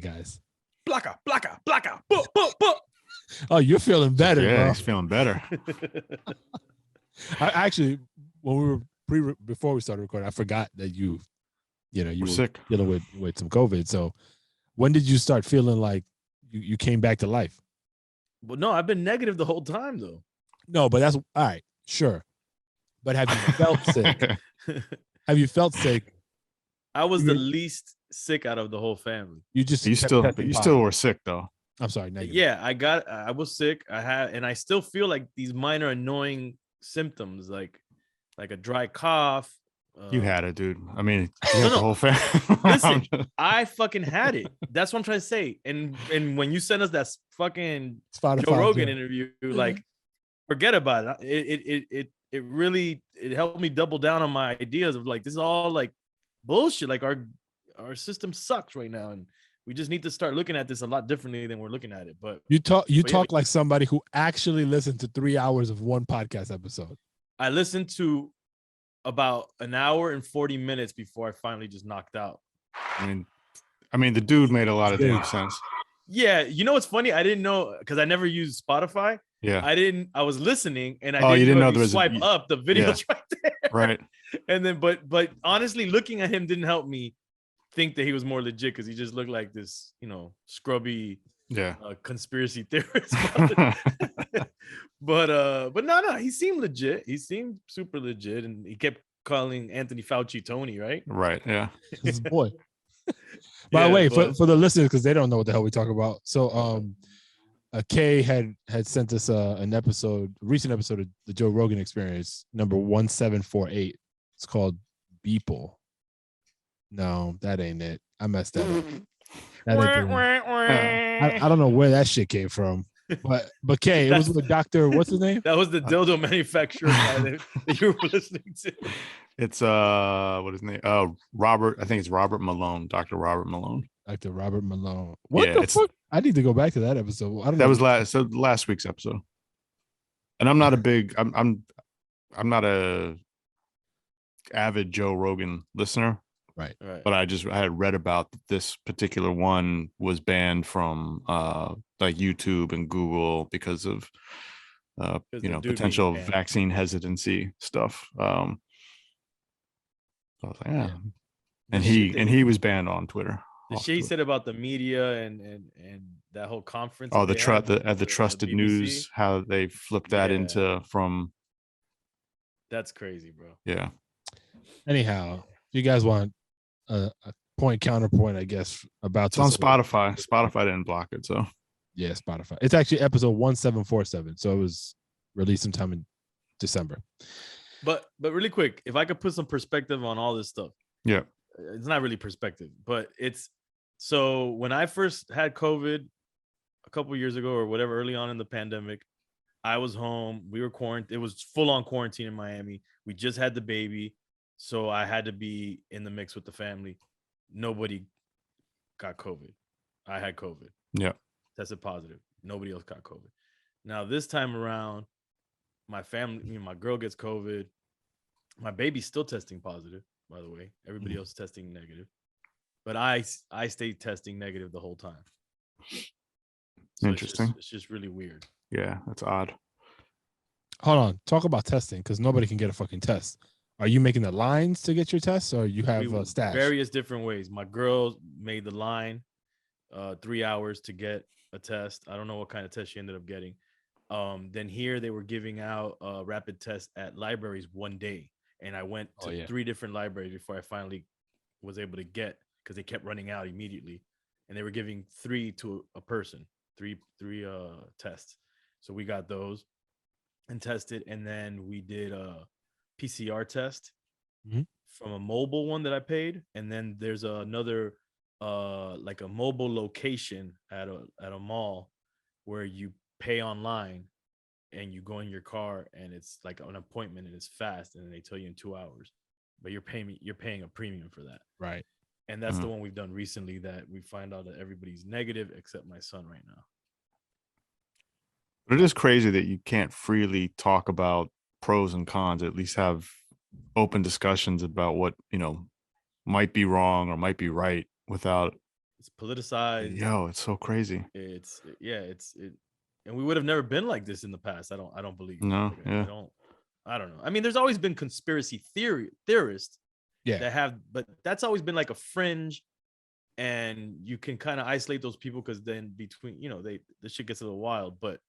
guys. Blaka, blaka, blaka, boop, boop, boop. Oh, you're feeling better, bro. He's feeling better. I actually, when we were before we started recording, I forgot that you were sick, dealing with some COVID. So when did you start feeling like you came back to life? Well, no, I've been negative the whole time though. No, but that's all right. Sure. But have you felt sick? Have you felt sick? I was the least sick out of the whole family. You still were sick though. I'm sorry. Negative. Yeah, I was sick. And I still feel like these minor annoying symptoms, like a dry cough. You had it, dude. I mean, the whole family. Listen, I fucking had it. That's what I'm trying to say. And when you sent us that fucking Spotify, Joe Rogan interview, like, forget about it. It really helped me double down on my ideas of like, this is all like bullshit. Like our system sucks right now, and we just need to start looking at this a lot differently than we're looking at it. But you talk like somebody who actually listened to 3 hours of one podcast episode. I listened to about an hour and 40 minutes before I finally just knocked out. I mean, the dude made a lot of damn sense. Yeah, you know what's funny? I didn't know, because I never used Spotify. Yeah, I was listening, and you didn't know there was swipe up the videos right there. Right. And then, but honestly, looking at him didn't help me think that he was more legit, because he just looked like this, scrubby, conspiracy theorist. But no, he seemed legit. He seemed super legit, and he kept calling Anthony Fauci Tony, right? Right. Yeah. His boy. By the way, for the listeners, because they don't know what the hell we talk about. So, Kay had sent us a recent episode of the Joe Rogan Experience, number 1748. It's called Beeple. No, that ain't it. I messed that up. I don't know where that shit came from. But Kay, it was with Dr. What's his name? That was the dildo manufacturer guy that you were listening to. It's what is his name? Robert. I think it's Robert Malone. Dr. Robert Malone. Dr. Robert Malone. What the fuck? I need to go back to that episode. I don't know. That was last week's episode. And I'm not a big. I'm not a avid Joe Rogan listener. Right. But I had read about this particular one was banned from like YouTube and Google because of potential vaccine hesitancy stuff. So I was like, and he was banned on Twitter. The shit he said about the media and that whole conference. Oh, the trusted the news, how they flipped that into from. That's crazy, bro. Yeah. Anyhow, if you guys want a counterpoint, I guess, about it's on Spotify. Spotify didn't block it, so yeah, Spotify. It's actually episode 1747, so it was released sometime in December. But really quick, if I could put some perspective on all this stuff. Yeah. It's not really perspective, but it's so when I first had COVID a couple of years ago or whatever, early on in the pandemic, I was home. We were quarantined. It was full on quarantine in Miami. We just had the baby. So I had to be in the mix with the family. Nobody got COVID. I had COVID. Yeah. Tested positive. Nobody else got COVID. Now, this time around, my family, my girl gets COVID. My baby's still testing positive, by the way. Everybody else is testing negative. But I stayed testing negative the whole time. So interesting. It's just really weird. Yeah, that's odd. Hold on. Talk about testing, because nobody can get a fucking test. Are you making the lines to get your tests, or you have a stash? Various different ways. My girl made the line 3 hours to get a test. I don't know what kind of test she ended up getting. Then here they were giving out rapid tests at libraries one day. And I went to 3 different libraries before I finally was able to get, because they kept running out immediately. And they were giving 3 to a person, three tests. So we got those and tested. And then we did a PCR test from a mobile one that I paid. And then there's another like a mobile location at a mall where you pay online and you go in your car and it's like an appointment and it's fast and they tell you in 2 hours, but you're paying a premium for that. Right. And that's the one we've done recently, that we find out that everybody's negative except my son right now. But it is crazy that you can't freely talk about pros and cons, at least have open discussions about what, might be wrong or might be right without It's politicized. Yo, it's so crazy. It's and we would have never been like this in the past. I don't believe. No, Like, yeah. I don't know. I mean, there's always been conspiracy theorists that have, but that's always been like a fringe, and you can kind of isolate those people because then between, the shit gets a little wild. But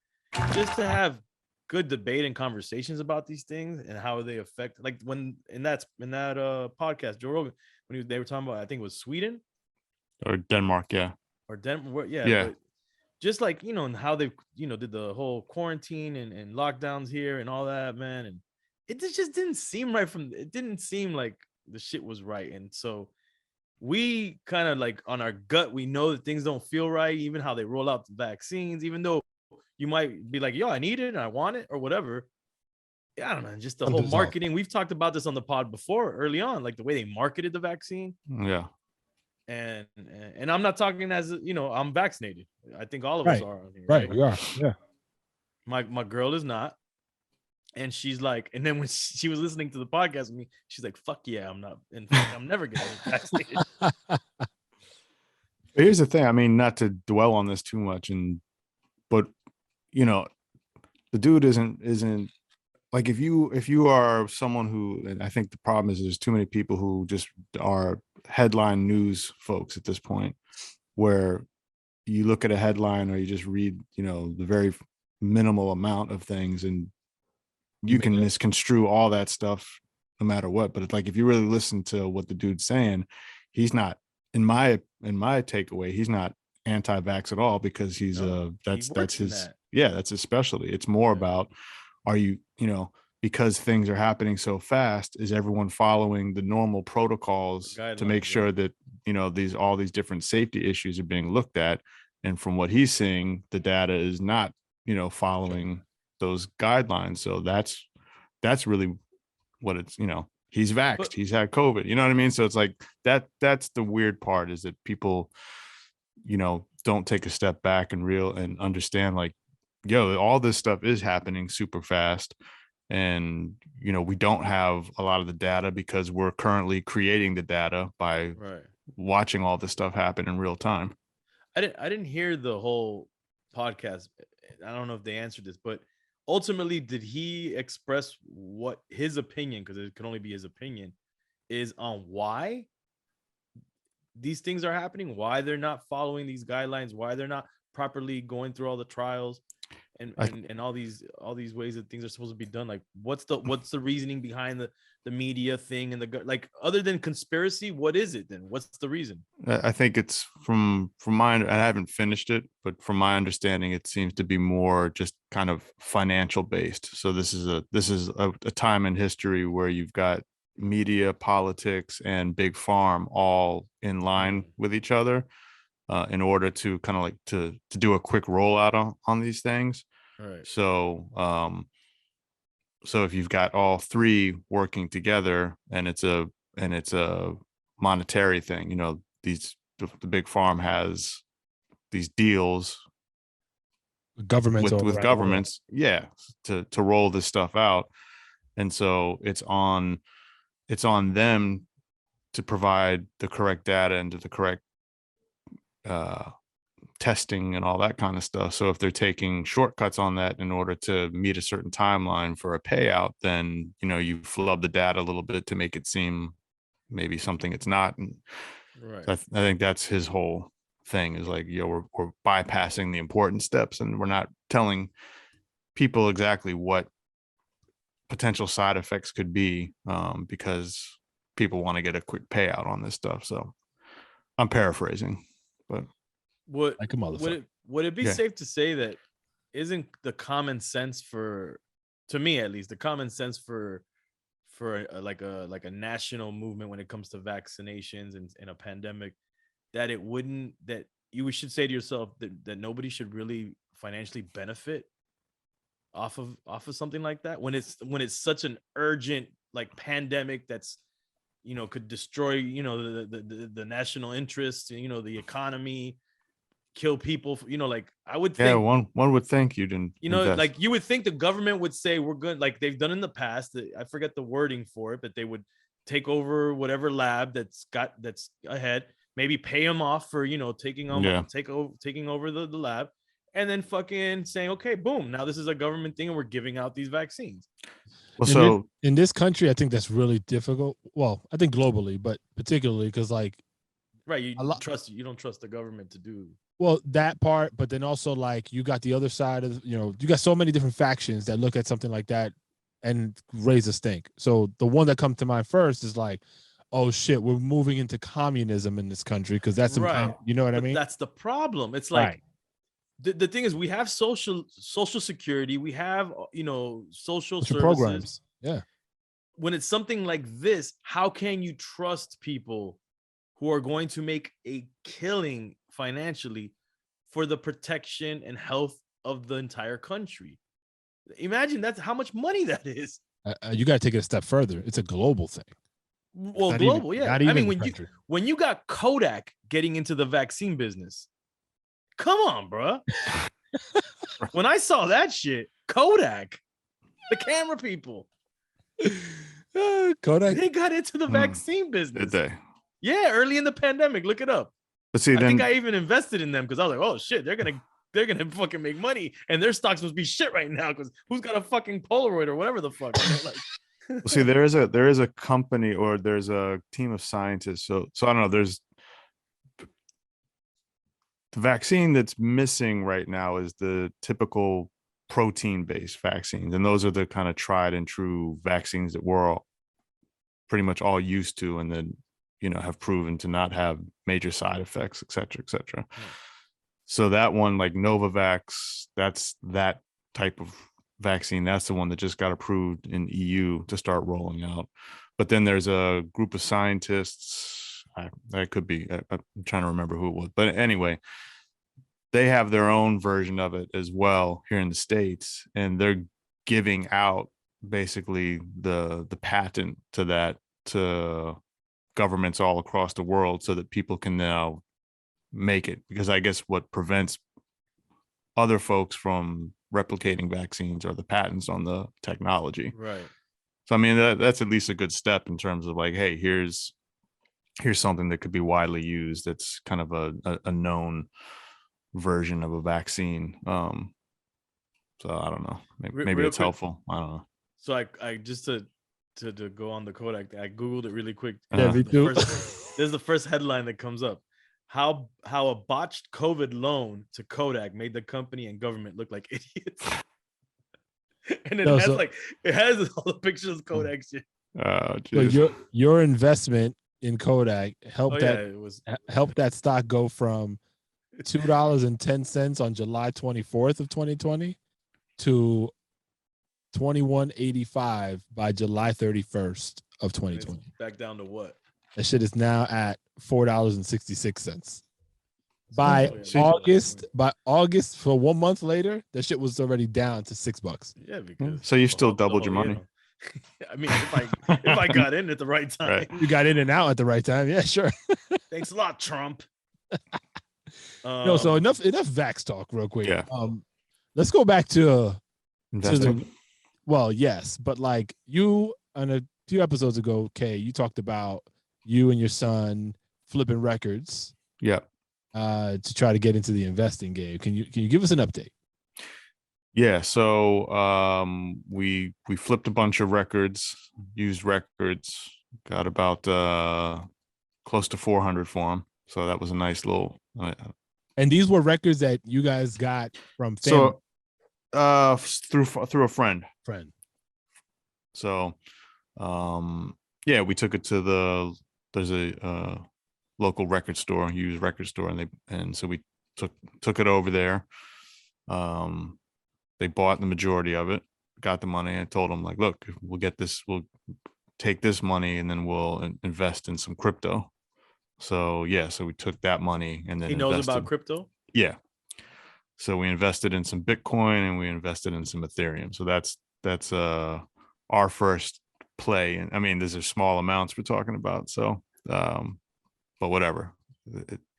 just to have good debate and conversations about these things and how they affect, like when in that podcast, Joe Rogan, when they were talking about, I think it was Sweden Or Denmark, yeah. or Denver, Yeah. but just like, and how they, did the whole quarantine and lockdowns here and all that, man. And it just didn't seem right it didn't seem like the shit was right. And so we kind of like on our gut, we know that things don't feel right, even how they roll out the vaccines, even though you might be like, yo, I need it and I want it or whatever. Yeah, I don't know. Just the whole marketing. We've talked about this on the pod before early on, like the way they marketed the vaccine. Yeah. And I'm not talking as, I'm vaccinated. I think all of us are on here. Right. We are. Yeah. My girl is not. And she's like, and then when she was listening to the podcast with me, she's like, fuck yeah, I'm not. In fact, I'm never getting vaccinated. Here's the thing. I mean, not to dwell on this too much, but the dude isn't like, if you are someone who, and I think the problem is there's too many people who just are headline news folks at this point, where you look at a headline or you just read, the very minimal amount of things, and you can misconstrue all that stuff no matter what. But it's like, if you really listen to what the dude's saying, he's not, in my takeaway, he's not anti-vax at all, because he's that's his that's his specialty. It's more about, are you, because things are happening so fast, is everyone following the normal protocols to make sure that, all these different safety issues are being looked at. And from what he's seeing, the data is not, following those guidelines. So that's really what it's, he's vaxxed, he's had COVID, you know what I mean? So it's like that's the weird part, is that people, don't take a step back and understand, like, yo, all this stuff is happening super fast. And, we don't have a lot of the data because we're currently creating the data by watching all this stuff happen in real time. I didn't hear the whole podcast. I don't know if they answered this, but ultimately, did he express what his opinion, because it can only be his opinion, is on why these things are happening, why they're not following these guidelines, why they're not properly going through all the trials and all these ways that things are supposed to be done? Like, what's the reasoning behind the media thing and like, other than conspiracy, what is it then? What's the reason? I think it's from I haven't finished it, but from my understanding, it seems to be more just kind of financial based. So this is a time in history where you've got media, politics, and big farm all in line with each other, in order to kind of like to do a quick rollout on these things. Right. So if you've got all three working together, and it's a monetary thing, the big farm has these deals with governments to roll this stuff out. And so it's on them to provide the correct data and the correct testing and all that kind of stuff. So if they're taking shortcuts on that in order to meet a certain timeline for a payout, then you flub the data a little bit to make it seem maybe something it's not. And I think that's his whole thing, is like, we're bypassing the important steps, and we're not telling people exactly what potential side effects could be, because people want to get a quick payout on this stuff. So I'm paraphrasing, but would it be safe to say that isn't the common sense to me at least, the common sense for a national movement when it comes to vaccinations and in a pandemic, that you should say to yourself that nobody should really financially benefit off of something like that, when it's such an urgent like pandemic that's could destroy the national interest, the economy, kill people, like I would think. Yeah, one would think you didn't invest. Like you would think the government would say, we're good, like they've done in the past. I forget the wording for it, but they would take over whatever lab that's ahead, maybe pay them off for, taking over the lab, and then fucking saying, okay, boom, now this is a government thing and we're giving out these vaccines. Well, in this country, I think that's really difficult. Well, I think globally, but particularly because like, right, you don't trust the government to do. Well, that part, but then also like you got the other side of, you got so many different factions that look at something like that and raise a stink. So the one that comes to mind first is like, oh shit, we're moving into communism in this country because that's right. You know what I mean? That's the problem. It's like the thing is, we have social security, we have social services programs. Yeah. When it's something like this, how can you trust people who are going to make a killing financially for the protection and health of the entire country? Imagine that's how much money that is. You got to take it a step further. It's a global thing. Well, global, yeah. I mean, when you got Kodak getting into the vaccine business, come on, bro. When I saw that shit, Kodak, the camera people, Kodak, they got into the vaccine business. Did they? Yeah, early in the pandemic. Look it up. But see, I think I even invested in them because I was like, oh shit, they're gonna fucking make money, and their stocks must be shit right now because who's got a fucking Polaroid or whatever the fuck. Like, well, see, there is a company, or there's a team of scientists. So I don't know. There's the vaccine that's missing right now is the typical protein-based vaccines, and those are the kind of tried and true vaccines that we're all pretty much all used to, and then have proven to not have major side effects, et cetera, et cetera. So that one, like Novavax, that's that type of vaccine. That's the one that just got approved in EU to start rolling out. But then there's a group of scientists. That could be, I'm trying to remember who it was. But anyway, they have their own version of it as well here in the States. And they're giving out basically the patent to that to governments all across the world so that people can now make it, because I guess what prevents other folks from replicating vaccines are the patents on the technology. Right. So I mean that's at least a good step in terms of like, hey, here's something that could be widely used. That's kind of a known version of a vaccine. So I don't know. Maybe it's helpful. I don't know. So I just to go on the Kodak, I googled it really quick. Yeah, me too. This is the first headline that comes up. How a botched COVID loan to Kodak made the company and government look like idiots. And it has all the pictures of Kodak shit. So your investment in Kodak helped that stock go from $2.10 on July 24th of 2020 to $21.85 by July 31st of 2020. Back down to what? That shit is now at $4.66. By August, for 1 month later, that shit was already down to $6. Yeah, because so you still doubled your money. I mean, if I got in at the right time, right. You got in and out at the right time. Yeah, sure. Thanks a lot, Trump. So enough Vax talk, real quick. Yeah. Let's go back to investing. Well, yes, but like you on a few episodes ago, Kay, you talked about you and your son flipping records. Yeah. To try to get into the investing game. Can you give us an update? Yeah. So we flipped a bunch of records, used records, got about close to 400 for them. So that was a nice little. And these were records that you guys got from family. So through a friend. So yeah, we took it to there's a local record store, used record store, and so we took it over there. They bought the majority of it, got the money. I told them, like, look, we'll take this money and then we'll invest in some crypto. So yeah, so we took that money and then he knows about crypto. Yeah. So we invested in some Bitcoin and we invested in some Ethereum. So that's our first play. And I mean, these are small amounts we're talking about. So but whatever.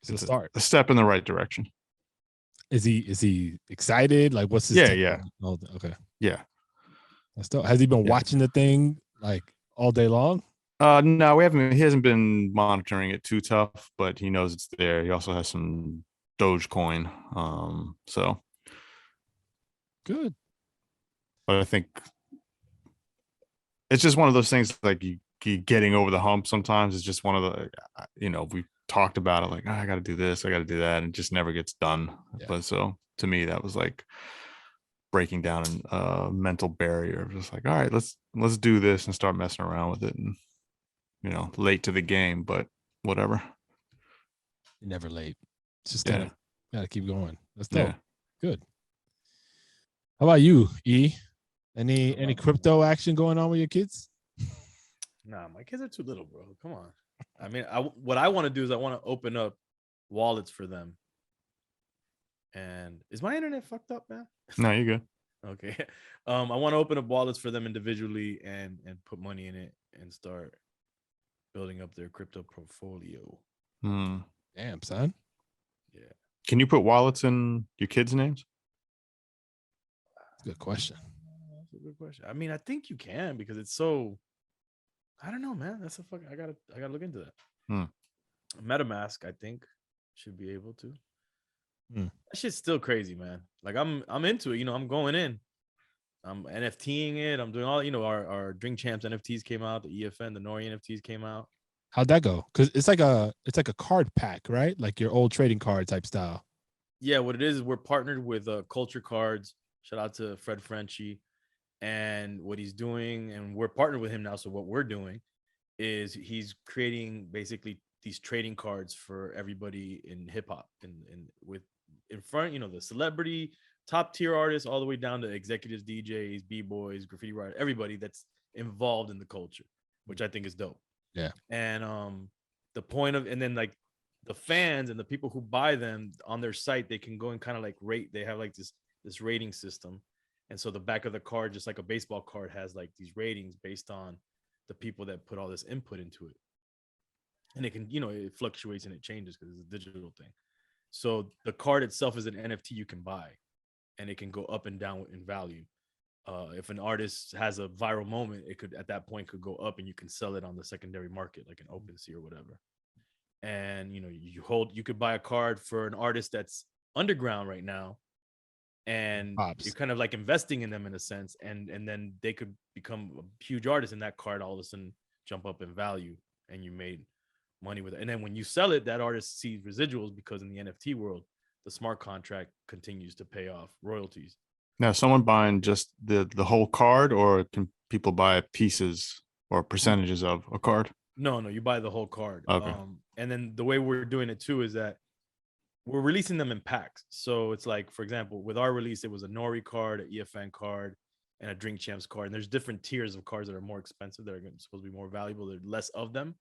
It's a start. A step in the right direction. Is he excited? Like, what's his yeah. Oh, okay. Yeah. Has he been watching the thing like all day long? No, we haven't. He hasn't been monitoring it too tough, but he knows it's there. He also has some Dogecoin. So, Good. but I think it's just one of those things like you getting over the hump. Sometimes it's just one of the, we talked about it like, oh, I got to do this, I got to do that, and it just never gets done. Yeah. But so to me, that was like breaking down a mental barrier. Just like, all right, let's do this and start messing around with it, and late to the game, but whatever. You're never late. It's just Yeah. gotta keep going. That's dope. Yeah. Good. How about you, E? Any crypto action going on with your kids? Nah, my kids are too little, bro. Come on. I mean, what I want to do is I want to open up wallets for them. And is my internet fucked up, man? No, you're good. Okay. I want to open up wallets for them individually and put money in it and start building up their crypto portfolio. Damn, son. Yeah. Can you put wallets in your kids' names? That's a good question. That's a good question. I mean, I think you can because it's so. I don't know, man. That's a fuck. I gotta look into that. MetaMask, I think, should be able to. That shit's still crazy, man. Like I'm into it. I'm going in. I'm NFTing it. I'm doing all. Our Drink Champs NFTs came out. The EFN, the Nori NFTs came out. How'd that go? Because it's like a card pack, right? Like your old trading card type style. Yeah, what it is we're partnered with Culture Cards. Shout out to Fred Frenchie and what he's doing, and we're partnered with him now. So what we're doing is he's creating basically these trading cards for everybody in hip hop and with in front, the celebrity top tier artists all the way down to executives, DJs, b-boys, graffiti writers, everybody that's involved in the culture, which I think is dope. Yeah. And the point of, and then like the fans and the people who buy them on their site, they can go and kind of like rate. They have like this rating system. And so the back of the card, just like a baseball card, has like these ratings based on the people that put all this input into it. And it can, it fluctuates and it changes because it's a digital thing. So the card itself is an NFT you can buy, and it can go up and down in value. If an artist has a viral moment, it could at that point could go up, and you can sell it on the secondary market, like an OpenSea or whatever. And you could buy a card for an artist that's underground right now, and you're kind of like investing in them in a sense, and then they could become a huge artist, and that card all of a sudden jump up in value, and you made money with it. And then when you sell it, that artist sees residuals because in the NFT world, the smart contract continues to pay off royalties. Now, someone buying just the whole card, or can people buy pieces or percentages of a card? No, you buy the whole card. Okay. And then the way we're doing it too is that we're releasing them in packs. So it's like, for example, with our release, it was a Nori card, an EFN card, and a Drink Champs card. And there's different tiers of cards that are more expensive, that are supposed to be more valuable. There's less of them.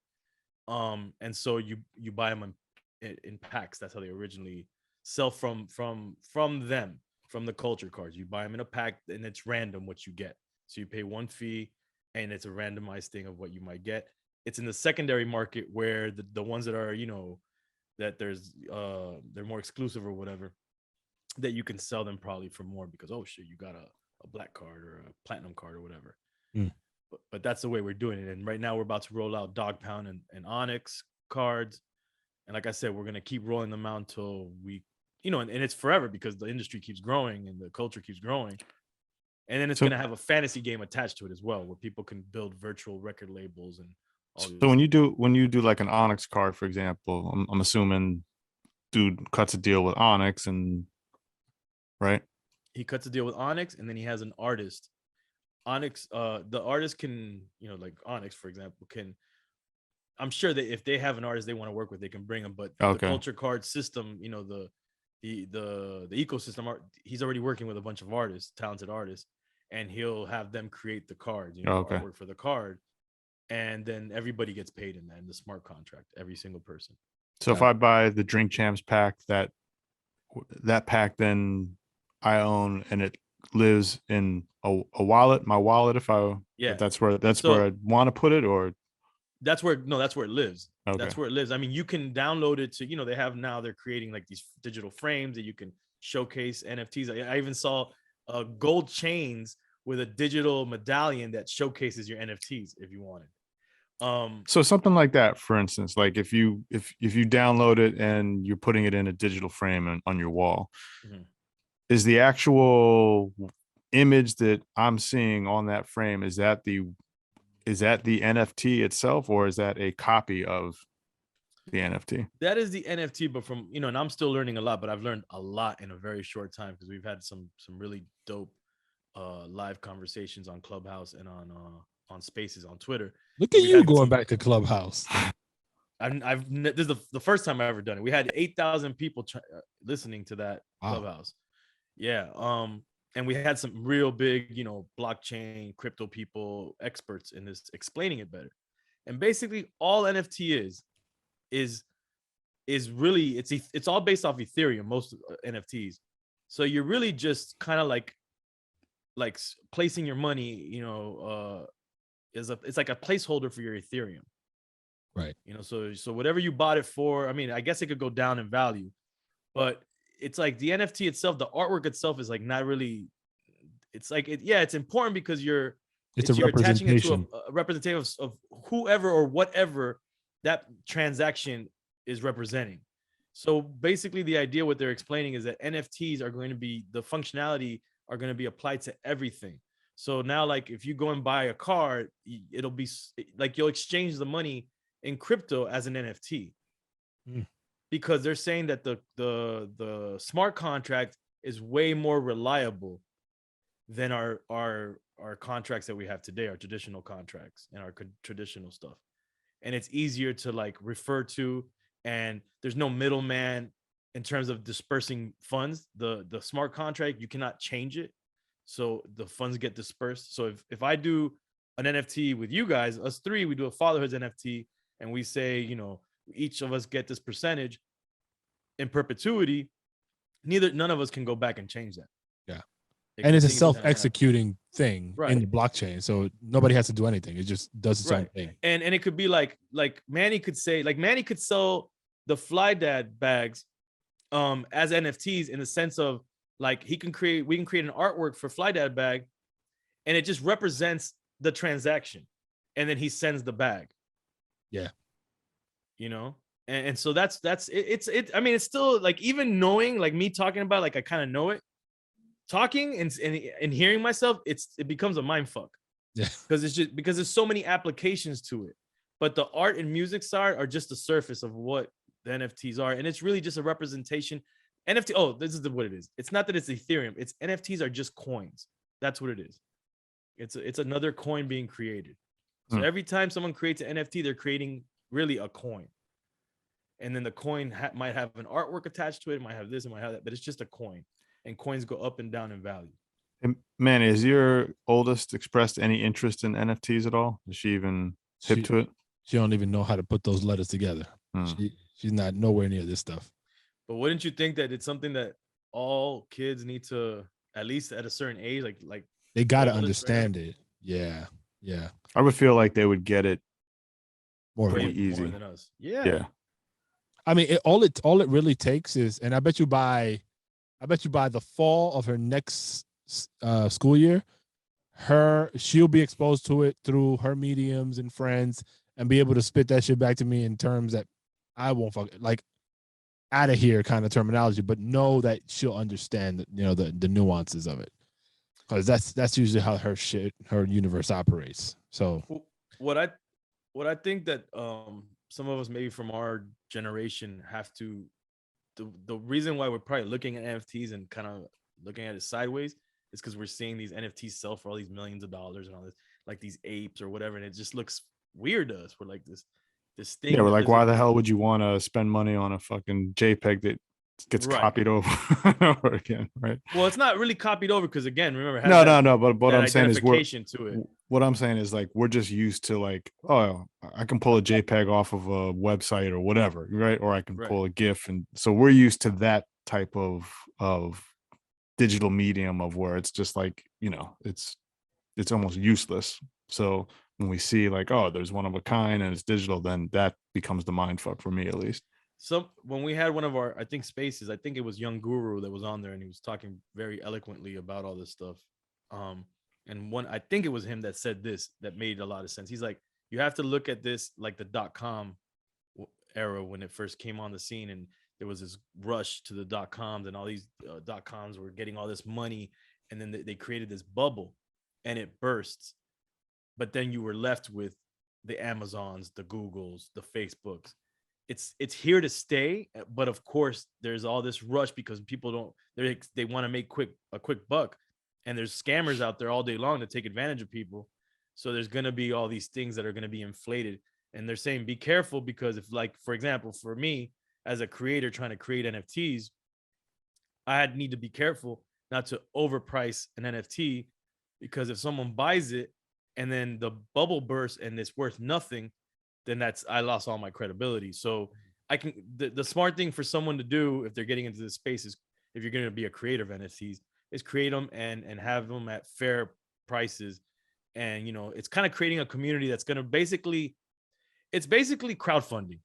And so you buy them in packs. That's how they originally sell from them, from the culture cards. You buy them in a pack, and it's random what you get. So you pay one fee, and it's a randomized thing of what you might get. It's in the secondary market where the ones that are, that there's they're more exclusive or whatever, that you can sell them probably for more because, oh shit, you got a black card or a platinum card or whatever. But that's the way we're doing it. And right now we're about to roll out Dog Pound and Onyx cards. And like I said, we're going to keep rolling them out until we, and it's forever because the industry keeps growing and the culture keeps growing. And then it's going to have a fantasy game attached to it as well, where people can build virtual record labels and all. So when you do like an Onyx card, for example, I'm assuming dude cuts a deal with Onyx, and right? He cuts a deal with Onyx, and then he has an artist. Onyx, the artist can, like Onyx, for example, I'm sure that if they have an artist they want to work with, they can bring them. But the culture card system, the ecosystem art, he's already working with a bunch of artists, talented artists, and he'll have them create the cards, artwork for the card, and then everybody gets paid in that, in the smart contract, every single person. So if I buy the Drink Champs pack, that pack then I own, and it lives in a wallet, my wallet, if that's where I want to put it, or that's where it lives. Okay. That's where it lives. I mean, you can download it to, they're creating like these digital frames that you can showcase NFTs. I even saw gold chains with a digital medallion that showcases your NFTs if you wanted. So something like that, for instance, like if you download it and you're putting it in a digital frame on your wall, is the actual image that I'm seeing on that frame, is that the NFT itself, or is that a copy of the NFT? That is the NFT, but from, you know, and I'm still learning a lot, but I've learned a lot in a very short time because we've had some really dope live conversations on Clubhouse and on Spaces on Twitter. Look at you going back to Clubhouse. This is the first time I've ever done it. We had 8,000 people listening to that Clubhouse. Yeah. And we had some real big, you know, blockchain, crypto people, experts in this explaining it better. And basically all NFT is really, it's all based off Ethereum, most NFTs. So you're really just kind of like placing your money, you know, it's like a placeholder for your Ethereum. Right. You know, so whatever you bought it for, I mean, I guess it could go down in value, but it's like the NFT itself, the artwork itself is like not really, it's like, it's important because you're attaching it to a representative of whoever or whatever that transaction is representing. So basically the idea, what they're explaining is that NFTs are going to be, the functionality are going to be applied to everything. So now, like if you go and buy a car, it'll be like you'll exchange the money in crypto as an NFT. Because they're saying that the smart contract is way more reliable than our contracts that we have today, our traditional contracts and our traditional stuff. And it's easier to like refer to, and there's no middleman in terms of dispersing funds. The smart contract, you cannot change it, so the funds get dispersed. So if I do an NFT with you guys, us three, we do a fatherhoods NFT, and we say, you know, each of us get this percentage in perpetuity, none of us can go back and change that. Yeah. And it's a self-executing thing in the blockchain. So nobody has to do anything. It just does its own thing. And it could be like Manny could say, like Manny could sell the Fly Dad bags as NFTs, in the sense of like we can create an artwork for Fly Dad bag, and it just represents the transaction, and then he sends the bag. Yeah. You know, and so that's it. I mean, it's still like, even knowing, like me talking about, like I kind of know it, talking and hearing myself, it becomes a mind fuck. Yeah. Because there's so many applications to it. But the art and music side are just the surface of what the NFTs are, and it's really just a representation. NFT. Oh, this is what it is. It's not that it's Ethereum. It's NFTs are just coins. That's what it is. It's another coin being created. So every time someone creates an NFT, they're creating really a coin. And then the coin might have an artwork attached to it. It might have this, it might have that, but it's just a coin. And coins go up and down in value. And Manny, has your oldest expressed any interest in NFTs at all? Is she even hip to it? She don't even know how to put those letters together. She's not nowhere near this stuff. But wouldn't you think that it's something that all kids need to, at least at a certain age, like they got to understand it? Yeah. I would feel like they would get it pretty easy more than us. Yeah. I mean, all it really takes is, and I bet you by the fall of her next school year, she'll be exposed to it through her mediums and friends, and be able to spit that shit back to me in terms that I won't like out of here kind of terminology, but know that she'll understand, you know, the nuances of it, because that's usually how her universe operates. So what I think that some of us maybe from our generation have to, the reason why we're probably looking at NFTs and kind of looking at it sideways is because we're seeing these NFTs sell for all these millions of dollars and all this, like these apes or whatever, and it just looks weird to us. We're like this thing. Yeah, we're like, why the hell would you want to spend money on a fucking JPEG that gets copied over and over again, right? Well, it's not really copied over because, again, remember, no. But what I'm saying is, what I'm saying is, like, we're just used to, like, oh, I can pull a JPEG off of a website or whatever, right? Or I can pull a GIF, and so we're used to that type of digital medium of where it's just like, you know, it's almost useless. So when we see like, oh, there's one of a kind and it's digital, then that becomes the mind fuck for me, at least. So when we had one of our, I think, spaces, I think it was Young Guru that was on there, and he was talking very eloquently about all this stuff. And I think it was him that said this, that made a lot of sense. He's like, you have to look at this like the .com era when it first came on the scene, and there was this rush to the .coms, and all these .coms were getting all this money, and then they created this bubble, and it bursts. But then you were left with the Amazons, the Googles, the Facebooks. It's here to stay, but of course there's all this rush because people they want to make a quick buck, and there's scammers out there all day long to take advantage of people. So there's going to be all these things that are going to be inflated, and they're saying be careful, because if, like, for example, for me as a creator trying to create NFTs, I need to be careful not to overprice an NFT, because if someone buys it and then the bubble bursts and it's worth nothing, then I lost all my credibility. So I can, the smart thing for someone to do if they're getting into this space is, if you're going to be a creator of NFTs, is create them and have them at fair prices. And, it's kind of creating a community that's going to it's basically crowdfunding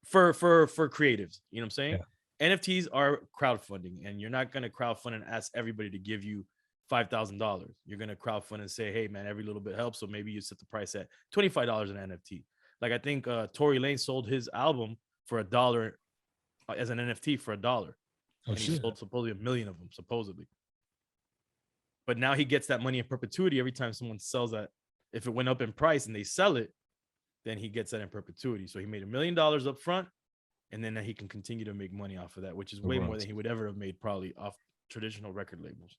for creatives. You know what I'm saying? Yeah. NFTs are crowdfunding, and you're not going to crowdfund and ask everybody to give you $5,000. You're going to crowdfund and say, hey man, every little bit helps. So maybe you set the price at $25 an NFT. Like, I think Tory Lanez sold his album for $1 as an NFT for $1. Oh, and he sold supposedly 1 million of them, supposedly. But now he gets that money in perpetuity every time someone sells that. If it went up in price and they sell it, then he gets that in perpetuity. So he made $1 million up front, and then he can continue to make money off of that, which is way more than he would ever have made probably off traditional record labels.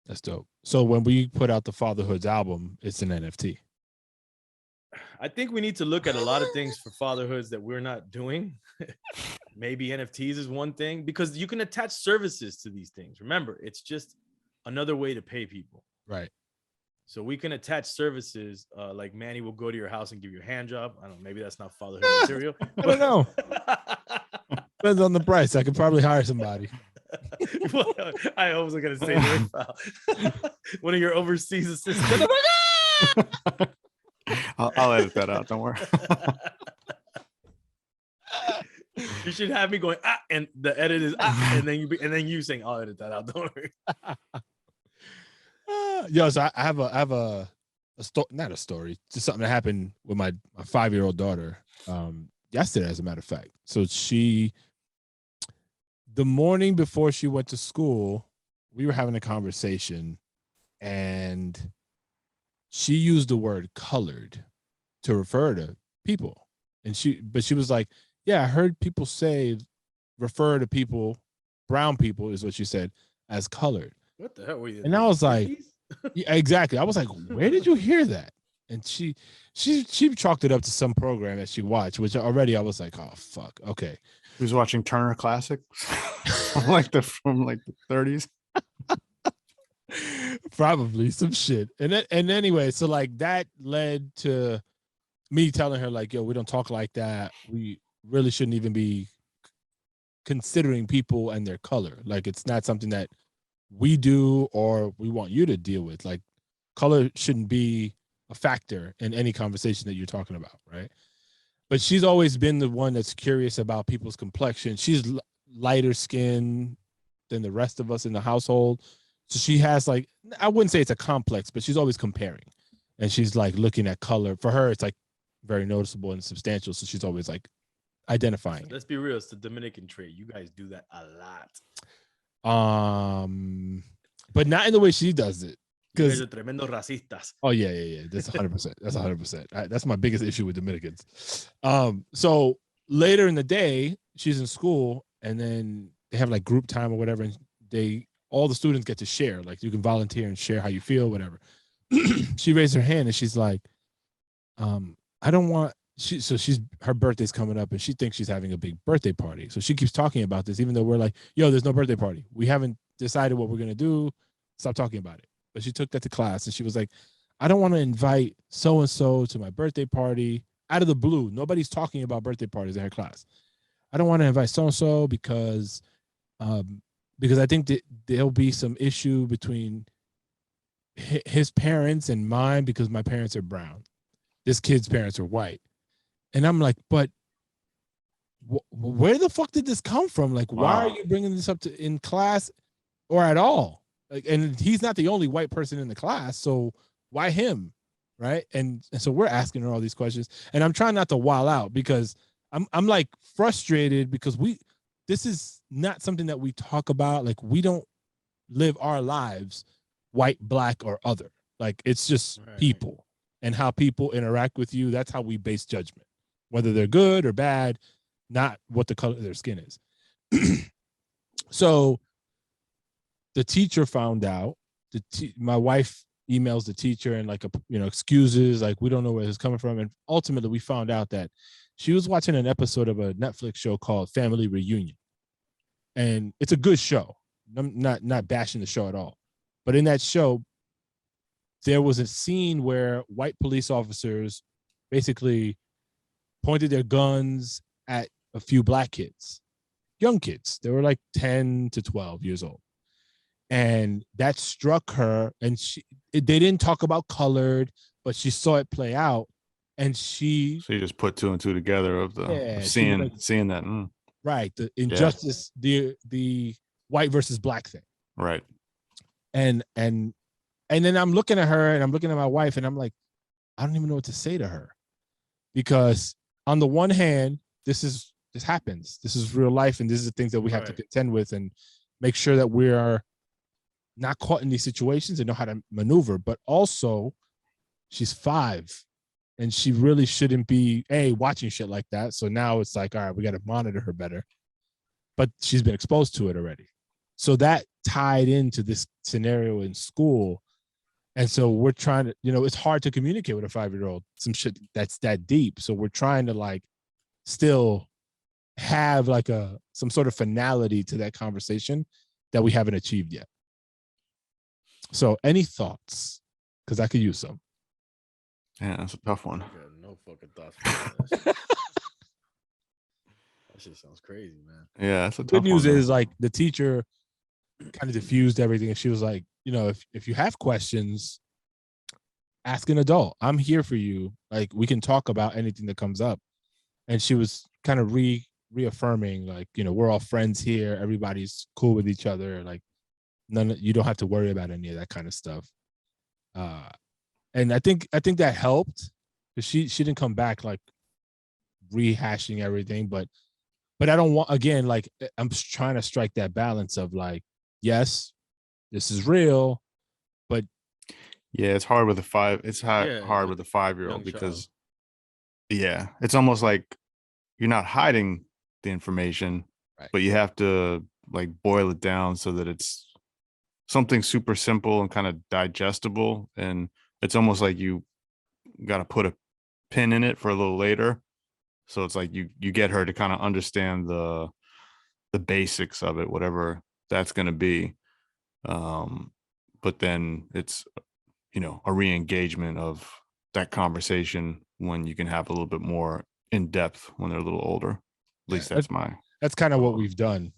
That's dope. So when we put out the Fatherhoods album, it's an NFT. I think we need to look at a lot of things for fatherhoods that we're not doing. Maybe NFTs is one thing, because you can attach services to these things. Remember, it's just another way to pay people. Right. So we can attach services, like Manny will go to your house and give you a hand job. I don't know, maybe that's not fatherhood material. I don't know. Depends on the price. I could probably hire somebody. Well, I was going to say one of your overseas assistants. I'll edit that out. Don't worry. You should have me going and the edit is and then you saying I'll edit that out. Don't worry. So I have a story, not a story, just something that happened with my 5-year-old daughter yesterday, as a matter of fact. So the morning before she went to school, we were having a conversation, and she used the word colored to refer to people. And she was like, yeah, I heard people refer to people, brown people is what she said, as colored. What the hell were you? And I was like, yeah, exactly. I was like, where did you hear that? And she chalked it up to some program that she watched, which already I was like, oh fuck, okay. She was watching Turner Classic from the 30s. Probably some shit. And anyway, so like that led to me telling her, like, yo, we don't talk like that. We really shouldn't even be considering people and their color. Like, it's not something that we do or we want you to deal with. Like, color shouldn't be a factor in any conversation that you're talking about, right? But she's always been the one that's curious about people's complexion. She's lighter skin than the rest of us in the household. So she has, like, I wouldn't say it's a complex, but she's always comparing. And she's like looking at color. For her, it's like very noticeable and substantial. So she's always like identifying. Let's be real. It's the Dominican trait. You guys do that a lot. But not in the way she does it. Because are tremendo racistas. Oh yeah. That's 100%. That's 100%. That's my biggest issue with Dominicans. So later in the day, she's in school, and then they have like group time or whatever, and all the students get to share. Like, you can volunteer and share how you feel, whatever. She raised her hand and she's like, I don't want. Her birthday's coming up, and she thinks she's having a big birthday party. So she keeps talking about this, even though we're like, yo, there's no birthday party. We haven't decided what we're gonna do. Stop talking about it. But she took that to class, and she was like, I don't want to invite so-and-so to my birthday party out of the blue. Nobody's talking about birthday parties in her class. I don't want to invite so-and-so because I think that there'll be some issue between his parents and mine, because my parents are brown. This kid's parents are white. And I'm like, but where the fuck did this come from? Like, why are you bringing this up in class or at all? Like, and he's not the only white person in the class, so why him, right? And so we're asking her all these questions, and I'm trying not to wild out because I'm like frustrated because this is not something that we talk about. Like, we don't live our lives white, black, or other. Like, it's just people and how people interact with you. That's how we base judgment, whether they're good or bad, not what the color of their skin is. So the teacher found out. My wife emails the teacher and like excuses, like, we don't know where this is coming from. And ultimately we found out that she was watching an episode of a Netflix show called Family Reunion. And it's a good show. I'm not bashing the show at all. But in that show, there was a scene where white police officers basically pointed their guns at a few black kids, young kids. They were like 10 to 12 years old. And that struck her. And they didn't talk about colored, but she saw it play out. And so you just put two and two together of seeing that. Right. The injustice, the white versus black thing. Right. And then I'm looking at her and I'm looking at my wife and I'm like, I don't even know what to say to her. Because on the one hand, this happens. This is real life. And this is the things that we have to contend with and make sure that we are not caught in these situations and know how to maneuver. But also, she's 5 and she really shouldn't be watching shit like that. So now it's like, all right, we got to monitor her better. But she's been exposed to it already. So that tied into this scenario in school. And so we're trying to, it's hard to communicate with a 5-year-old, some shit that's that deep. So we're trying to like still have like some sort of finality to that conversation that we haven't achieved yet. So any thoughts? Because I could use some. Yeah, that's a tough one. I got no fucking thoughts for that. That shit sounds crazy, man. Yeah, that's a tough one. Good news is man. like the teacher kind of diffused everything, and she was like, if you have questions, ask an adult. I'm here for you. Like, we can talk about anything that comes up. And she was kind of reaffirming, like, we're all friends here. Everybody's cool with each other. Like, you don't have to worry about any of that kind of stuff. And I think that helped because she didn't come back like rehashing everything, but I don't want, again, like, I'm trying to strike that balance of like, yes, this is real, but yeah, it's hard with a 5. It's hard with a 5-year-old because it's almost like you're not hiding the information, but you have to like boil it down so that it's something super simple and kind of digestible. And it's almost like you got to put a pin in it for a little later. So it's like you get her to kind of understand the basics of it, whatever that's going to be. But then it's, a re-engagement of that conversation when you can have a little bit more in depth when they're a little older. At least that's kind of what we've done.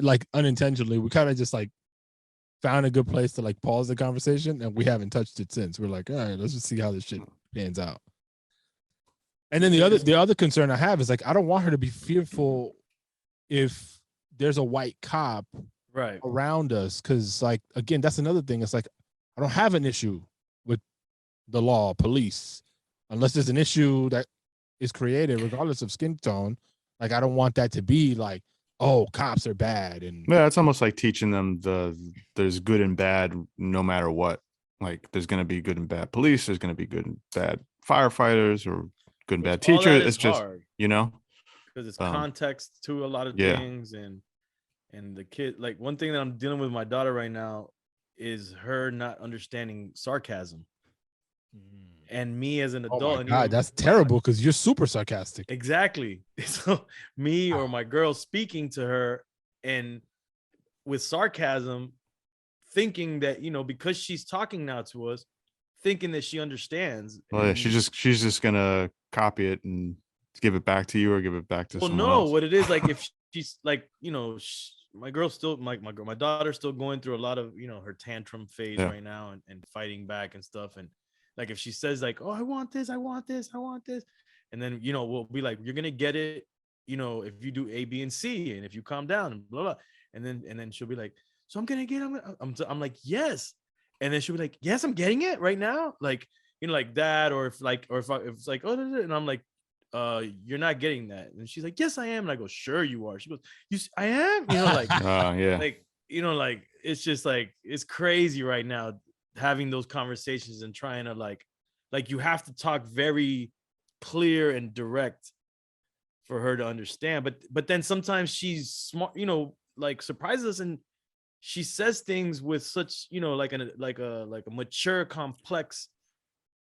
Like unintentionally, we kind of just like found a good place to like pause the conversation, and we haven't touched it since. We're like, all right, let's just see how this shit pans out. And then the other concern I have is like, I don't want her to be fearful if there's a white cop around us. Cause like, again, that's another thing. It's like, I don't have an issue with the law, police, unless there's an issue that is created regardless of skin tone. Like, I don't want that to be like, oh, cops are bad. And yeah, it's almost like teaching them there's good and bad no matter what. Like, there's going to be good and bad police. There's going to be good and bad firefighters or good and bad teachers. It's just hard, because it's context to a lot of things. And the kid, like, one thing that I'm dealing with my daughter right now is her not understanding sarcasm. And me as an adult, oh my God, that's terrible because you're super sarcastic. Exactly. So me or my girl speaking to her and with sarcasm, thinking that, because she's talking now to us, thinking that she understands. Well, yeah, she's just gonna copy it and give it back to you or give it back to someone else. What it is, like, if she's like, my girl's still my daughter's still going through a lot of her tantrum phase right now and fighting back and stuff. And like, if she says like, oh, I want this, and then we'll be like, you're gonna get it, if you do A, B, and C, and if you calm down and blah blah. And then she'll be like, so I'm gonna get I'm like, yes. And then she'll be like, yes, I'm getting it right now. Like, like that, or if it's like, oh, and I'm like, you're not getting that. And she's like, yes, I am. And I go, sure you are. She goes, I am, like, yeah. like, like, it's just like, it's crazy right now having those conversations and trying to like you have to talk very clear and direct for her to understand. But then sometimes she's smart, like surprises us, and she says things with such, like a mature, complex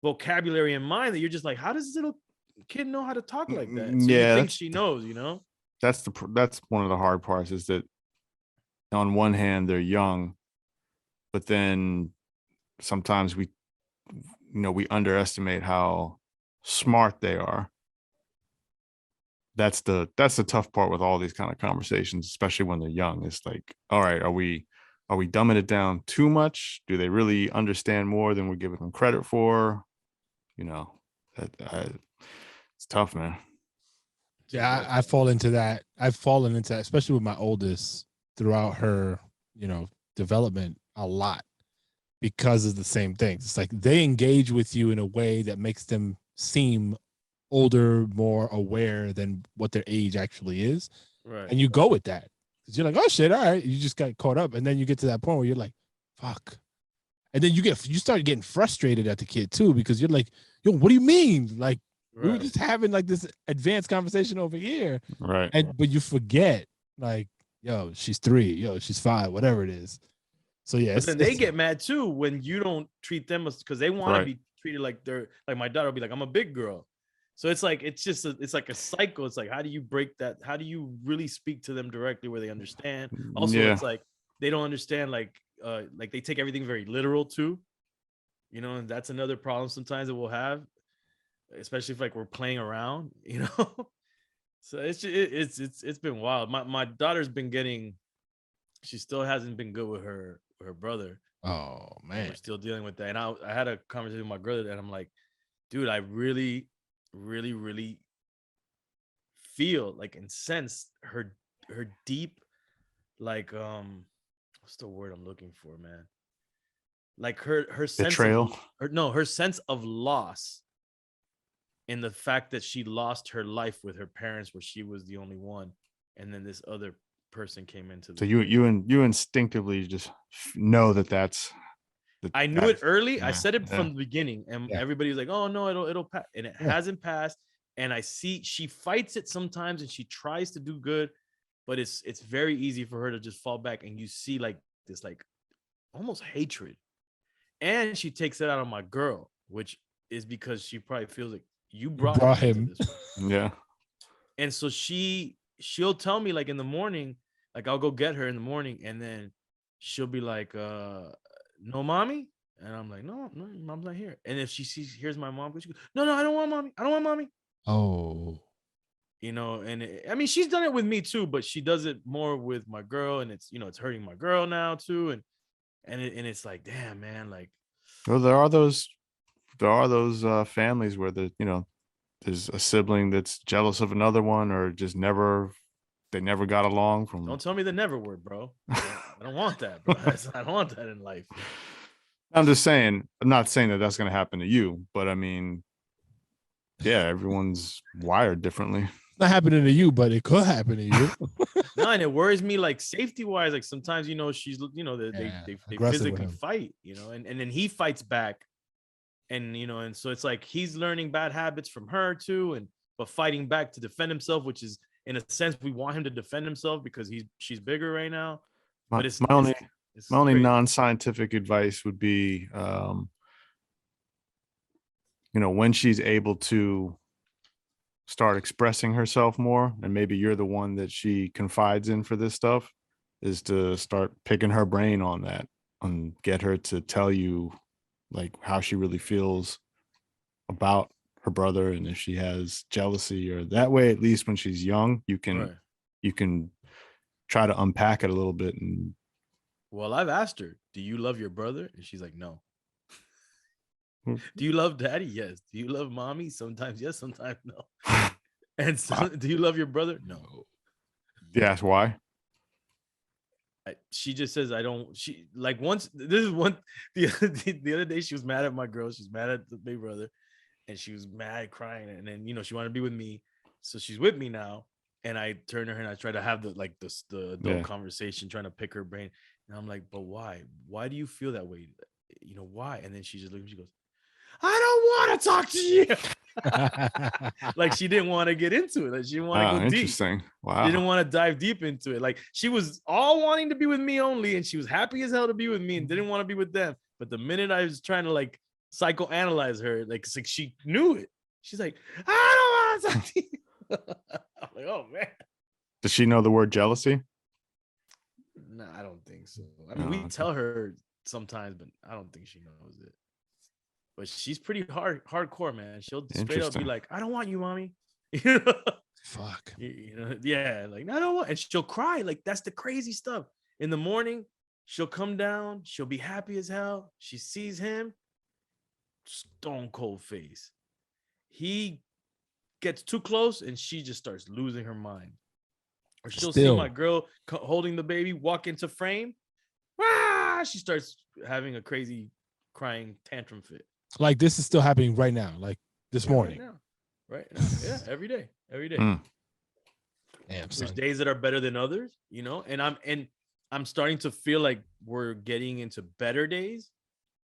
vocabulary in mind that you're just like, how does this little kid know how to talk like that? So you think she knows, That's one of the hard parts, is that on one hand they're young, but then sometimes we underestimate how smart they are. That's the tough part with all these kind of conversations, especially when they're young. It's like, all right, are we dumbing it down too much? Do they really understand more than we're giving them credit for? It's tough, man. Yeah, I fall into that. I've fallen into that, especially with my oldest throughout her, development a lot, because of the same things. It's like they engage with you in a way that makes them seem older, more aware than what their age actually is. Right. And you go with that. Because you're like, oh shit, all right. You just got caught up. And then you get to that point where you're like, fuck. And then you start getting frustrated at the kid too, because you're like, yo, what do you mean? Like, we were just having like this advanced conversation over here. Right. But you forget, like, yo, she's 3, yo, she's 5, whatever it is. So yeah. But then they get mad too when you don't treat them as, because they want to be treated like they're like, my daughter will be like, I'm a big girl. So it's like, it's like a cycle. It's like, how do you break that? How do you really speak to them directly where they understand? Also, it's like they don't understand, like they take everything very literal too. And that's another problem sometimes that we'll have, especially if like we're playing around, So it's been wild. My daughter's been getting, she still hasn't been good with her brother. Oh man, we're still dealing with that. And I had a conversation with my brother, and I'm like, dude, I really, really, really feel like and sense her deep, like, what's the word I'm looking for, man? Like her sense betrayal. Her sense of loss, in the fact that she lost her life with her parents, where she was the only one, and then this other person came into the. So you instinctively just know that's. I knew it early. Yeah, I said it from the beginning, and everybody was like, "Oh no, it'll pass," and it hasn't passed. And I see she fights it sometimes, and she tries to do good, but it's very easy for her to just fall back, and you see like this, like almost hatred, and she takes it out on my girl, which is because she probably feels like you brought him. Into this yeah. And so she'll tell me, like in the morning, like I'll go get her in the morning, and then she'll be like, no mommy. And I'm like, no, mom's not here. And if she hears my mom, she goes, no, I don't want mommy. Oh, and I mean, she's done it with me too, but she does it more with my girl, and it's, it's hurting my girl now too. And it's like, damn, man, like, well, there are those families where there's a sibling that's jealous of another one, or just they never got along. Don't tell me the never word, bro. I don't want that, bro. I don't want that in life. I'm just saying, I'm not saying that that's going to happen to you, but I mean, yeah, everyone's wired differently. It's not happening to you, but it could happen to you. No, and it worries me, like safety wise, like sometimes, she's, they physically fight, and then he fights back, and, and so it's like he's learning bad habits from her too, but fighting back to defend himself, which is, in a sense, we want him to defend himself because she's bigger right now. But my only non-scientific advice would be, when she's able to start expressing herself more, and maybe you're the one that she confides in for this stuff, is to start picking her brain on that and get her to tell you like how she really feels about her brother, and if she has jealousy, or that way, at least when she's young, you can try to unpack it a little bit. And well, I've asked her, do you love your brother? And she's like, no. Do you love daddy? Yes. Do you love mommy? Sometimes yes, sometimes no. And so, do you love your brother? No. Yes. Why? she just says I don't. She like once. This is one. The other day she was mad at my girl. She's mad at the big brother, and she was mad, crying. And then she wanted to be with me, so she's with me now. And I turn to her and I try to have the adult conversation, trying to pick her brain. And I'm like, but why? Why do you feel that way? Why? And then she just looks. She goes, I don't want to talk to you. Like she didn't want to get into it. Like she didn't want to go deep. Interesting. Wow. She didn't want to dive deep into it. Like she was all wanting to be with me only, and she was happy as hell to be with me and didn't want to be with them. But the minute I was trying to like psychoanalyze her, like she knew it. She's like, I don't want to talk to you. I'm like, oh man. Does she know the word jealousy? No, I don't think so. I mean, we tell her sometimes, but I don't think she knows it. But she's pretty hardcore, man. She'll straight up be like, I don't want you, mommy. Fuck. Yeah, like I don't want, and she'll cry. Like that's the crazy stuff. In the morning, she'll come down, she'll be happy as hell. She sees him, stone cold face. He gets too close and she just starts losing her mind. Or she'll see my girl holding the baby, walk into frame. She starts having a crazy crying tantrum fit. Like this is still happening right now, like this morning. Right now. Yeah, every day. Damn, there's days that are better than others, and I'm starting to feel like we're getting into better days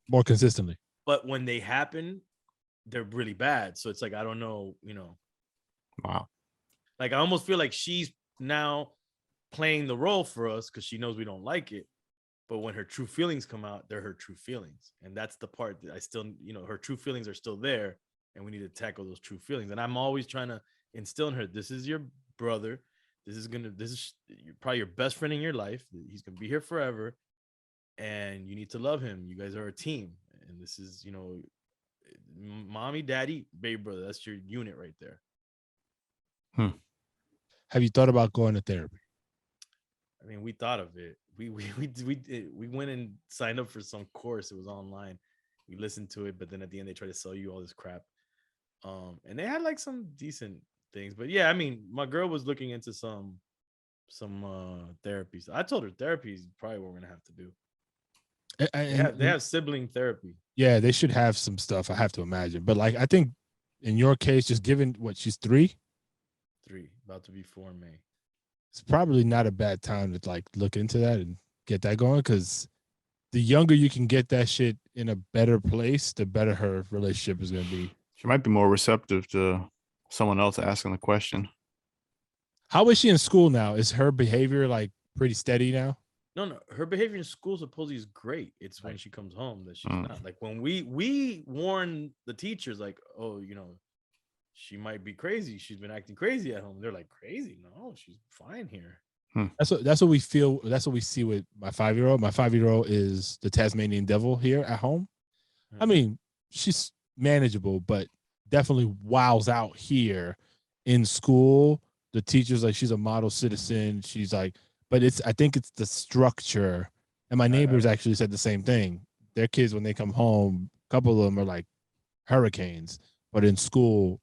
more consistently. But when they happen, they're really bad. So it's like, I don't know, Wow. Like I almost feel like she's now playing the role for us because she knows we don't like it. But when her true feelings come out, they're her true feelings. And that's the part that I still, her true feelings are still there. And we need to tackle those true feelings. And I'm always trying to instill in her, this is your brother. This is probably your best friend in your life. He's going to be here forever. And you need to love him. You guys are a team. And this is, mommy, daddy, baby brother. That's your unit right there. Have you thought about going to therapy? I mean, we thought of it. We went and signed up for some course. It was online. We listened to it, but then at the end they try to sell you all this crap. And they had like some decent things, but yeah, I mean, my girl was looking into some therapy. So I told her therapy is probably what we're gonna have to do. They have sibling therapy. Yeah, they should have some stuff. I have to imagine, but like I think in your case, just given what she's 3, about to be 4 in May. It's probably not a bad time to like look into that and get that going, because the younger you can get that shit in a better place, the better her relationship is going to be. She might be more receptive to someone else asking the question. How is she in school now? Is her behavior like pretty steady now? No. Her behavior in school supposedly is great. It's when she comes home that she's not. Like when we warn the teachers, like, oh, she might be crazy. She's been acting crazy at home. They're like, crazy? No, she's fine here. That's what we feel. That's what we see with my 5-year-old. My 5-year-old is the Tasmanian devil here at home. I mean, she's manageable, but definitely wows out here in school. The teacher's like, she's a model citizen. She's like, but I think it's the structure. And my neighbors actually said the same thing. Their kids, when they come home, a couple of them are like hurricanes, but in school,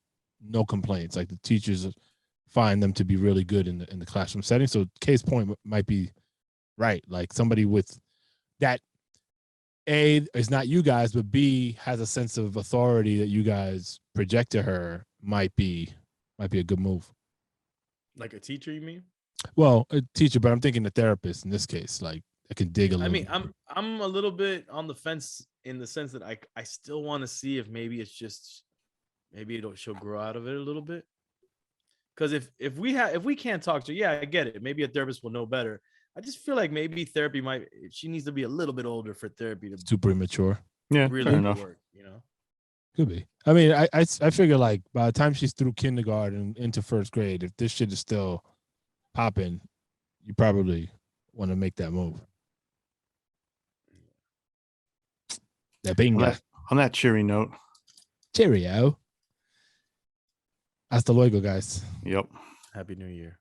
no complaints. Like the teachers find them to be really good in the classroom setting. So case point might be right. Like somebody with that, A, is not you guys, but B, has a sense of authority that you guys project to her might be a good move. Like a teacher, you mean? Well, a teacher, but I'm thinking a therapist in this case. Like I can dig a little. I mean, I'm a little bit on the fence in the sense that I still want to see if maybe it's just she'll grow out of it a little bit. Because if we can't talk to her, yeah, I get it. Maybe a therapist will know better. I just feel like maybe therapy she needs to be a little bit older for therapy to too premature. Yeah, really work, Could be. I mean, I figure like by the time she's through kindergarten into first grade, if this shit is still popping, you probably want to make that move. That bingo. On that cheery note. Cheerio. Hasta luego, guys. Yep. Happy New Year.